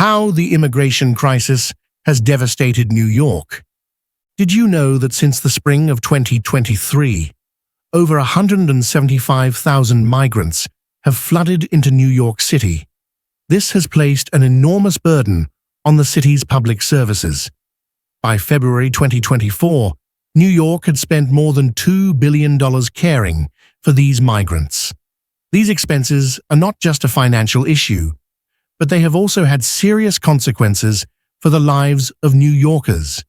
How the immigration crisis has devastated New York. Did you know that since the spring of 2023, over 175,000 migrants have flooded into New York City? This has placed an enormous burden on the city's public services. By February 2024, New York had spent more than $2 billion caring for these migrants. These expenses are not just a financial issue, but they have also had serious consequences for the lives of New Yorkers.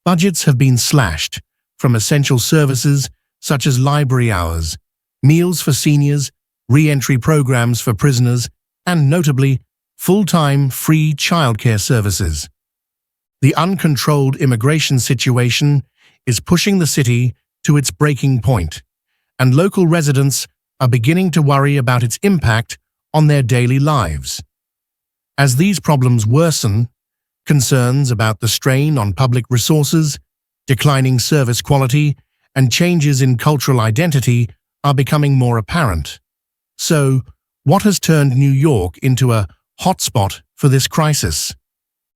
Budgets have been slashed from essential services such as library hours, meals for seniors, re-entry programs for prisoners, and notably, full-time free childcare services. The uncontrolled immigration situation is pushing the city to its breaking point, and local residents are beginning to worry about its impact on their daily lives. As these problems worsen, concerns about the strain on public resources, declining service quality, and changes in cultural identity are becoming more apparent. So, what has turned New York into a hotspot for this crisis?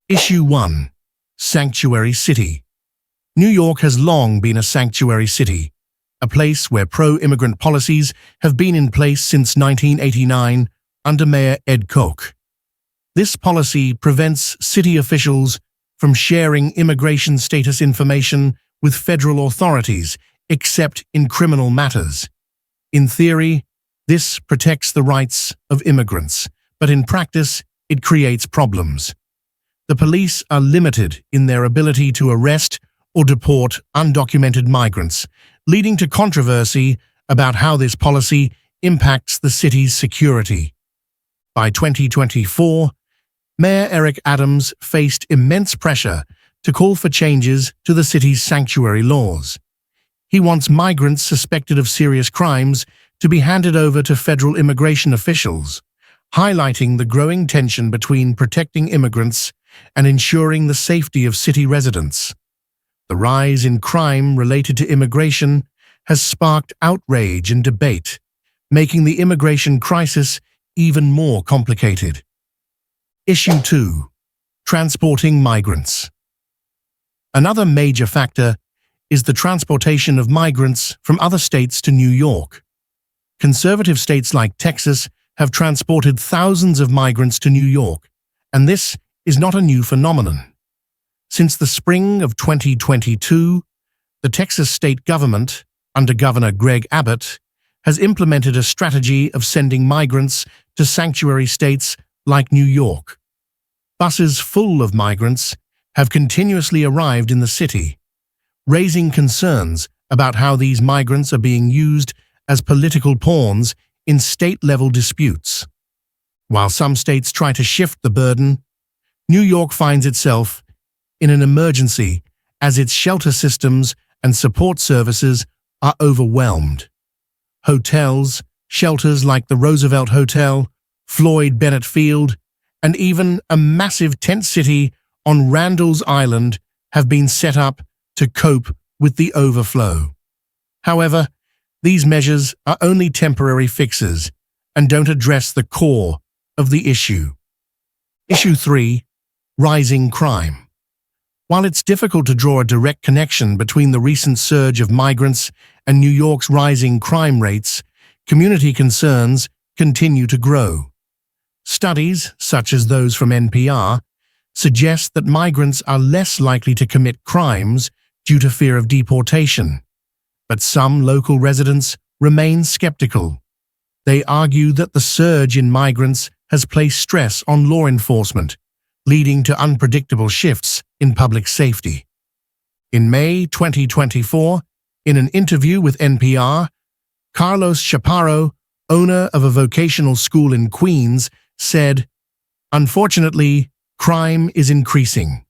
Issue 1. Sanctuary City. New York has long been a sanctuary city, a place where pro-immigrant policies have been in place since 1989 under Mayor Ed Koch. This policy prevents city officials from sharing immigration status information with federal authorities, except in criminal matters. In theory, this protects the rights of immigrants, but in practice, it creates problems. The police are limited in their ability to arrest or deport undocumented migrants, leading to controversy about how this policy impacts the city's security. By 2024, Mayor Eric Adams faced immense pressure to call for changes to the city's sanctuary laws. He wants migrants suspected of serious crimes to be handed over to federal immigration officials, highlighting the growing tension between protecting immigrants and ensuring the safety of city residents. The rise in crime related to immigration has sparked outrage and debate, making the immigration crisis even more complicated. Issue 2. Transporting migrants. Another major factor is the transportation of migrants from other states to New York. Conservative states like Texas have transported thousands of migrants to New York, and this is not a new phenomenon. Since the spring of 2022, the Texas state government, under Governor Greg Abbott, has implemented a strategy of sending migrants to sanctuary states like New York. Buses full of migrants have continuously arrived in the city, raising concerns about how these migrants are being used as political pawns in state-level disputes. While some states try to shift the burden, New York finds itself in an emergency as its shelter systems and support services are overwhelmed. Hotels, shelters like the Roosevelt Hotel, Floyd Bennett Field, and even a massive tent city on Randall's Island have been set up to cope with the overflow. However, these measures are only temporary fixes and don't address the core of the issue. Issue 3. Rising crime. While it's difficult to draw a direct connection between the recent surge of migrants and New York's rising crime rates, community concerns continue to grow. Studies, such as those from NPR, suggest that migrants are less likely to commit crimes due to fear of deportation. But some local residents remain skeptical. They argue that the surge in migrants has placed stress on law enforcement, leading to unpredictable shifts in public safety. In May 2024, in an interview with NPR, Carlos Chaparro, owner of a vocational school in Queens, said, "Unfortunately, crime is increasing.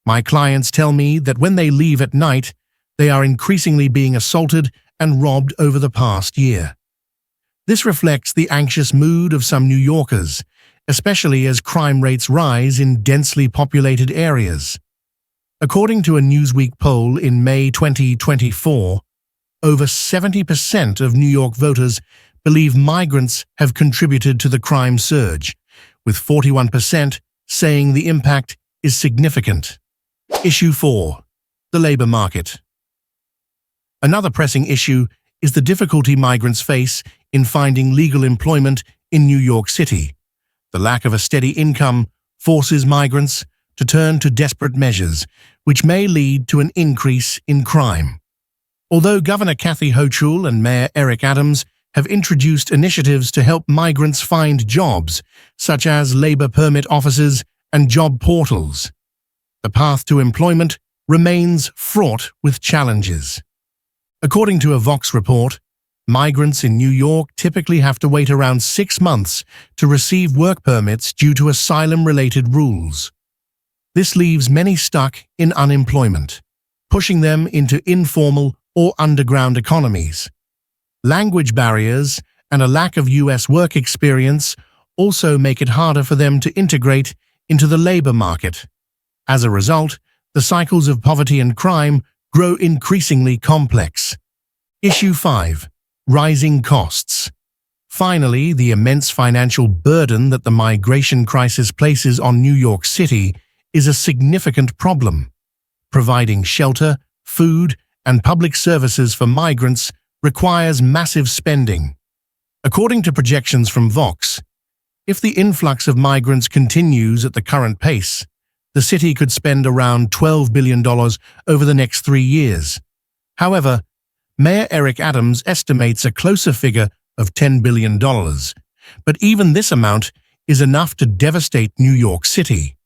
My clients tell me that when they leave at night, they are increasingly being assaulted and robbed over the past year." This reflects the anxious mood of some New Yorkers, especially as crime rates rise in densely populated areas. According to a Newsweek poll in May 2024, over 70% of New York voters believe migrants have contributed to the crime surge, with 41% saying the impact is significant. Issue 4. The labor market. Another pressing issue is the difficulty migrants face in finding legal employment in New York City. The lack of a steady income forces migrants to turn to desperate measures, which may lead to an increase in crime. Although Governor Kathy Hochul and Mayor Eric Adams have introduced initiatives to help migrants find jobs, such as labor permit offices and job portals, the path to employment remains fraught with challenges. According to a Vox report, migrants in New York typically have to wait around 6 months to receive work permits due to asylum-related rules. This leaves many stuck in unemployment, pushing them into informal or underground economies. Language barriers and a lack of U.S. work experience also make it harder for them to integrate into the labor market. As a result, the cycles of poverty and crime grow increasingly complex. Issue 5. Rising costs. Finally, the immense financial burden that the migration crisis places on New York City is a significant problem. Providing shelter, food, and public services for migrants requires massive spending. According to projections from Vox, if the influx of migrants continues at the current pace, the city could spend around $12 billion over the next 3 years. However, Mayor Eric Adams estimates a closer figure of $10 billion, but even this amount is enough to devastate New York City.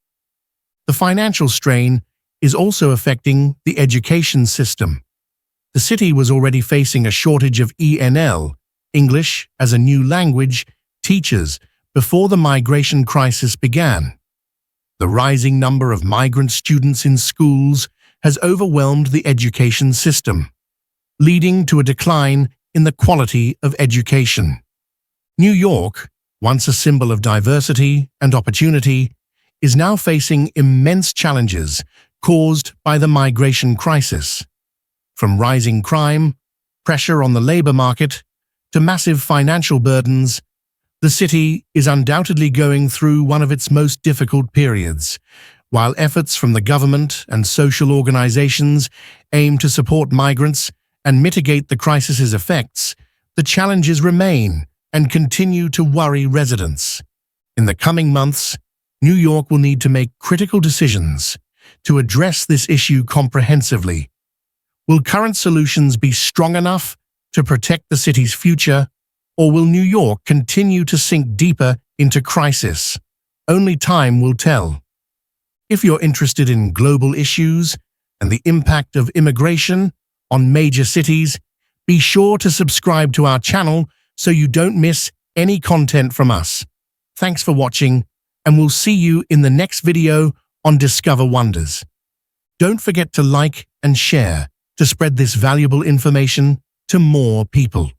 The financial strain is also affecting the education system. The city was already facing a shortage of ENL, English as a new language, teachers before the migration crisis began. The rising number of migrant students in schools has overwhelmed the education system, leading to a decline in the quality of education. New York, once a symbol of diversity and opportunity, is now facing immense challenges caused by the migration crisis. From rising crime, pressure on the labor market, to massive financial burdens, the city is undoubtedly going through one of its most difficult periods. While efforts from the government and social organizations aim to support migrants and mitigate the crisis's effects, the challenges remain and continue to worry residents. In the coming months, New York will need to make critical decisions to address this issue comprehensively. Will current solutions be strong enough to protect the city's future, or will New York continue to sink deeper into crisis? Only time will tell. If you're interested in global issues and the impact of immigration on major cities, be sure to subscribe to our channel so you don't miss any content from us. Thanks for watching, and we'll see you in the next video on Discover Wonders. Don't forget to like and share to spread this valuable information to more people.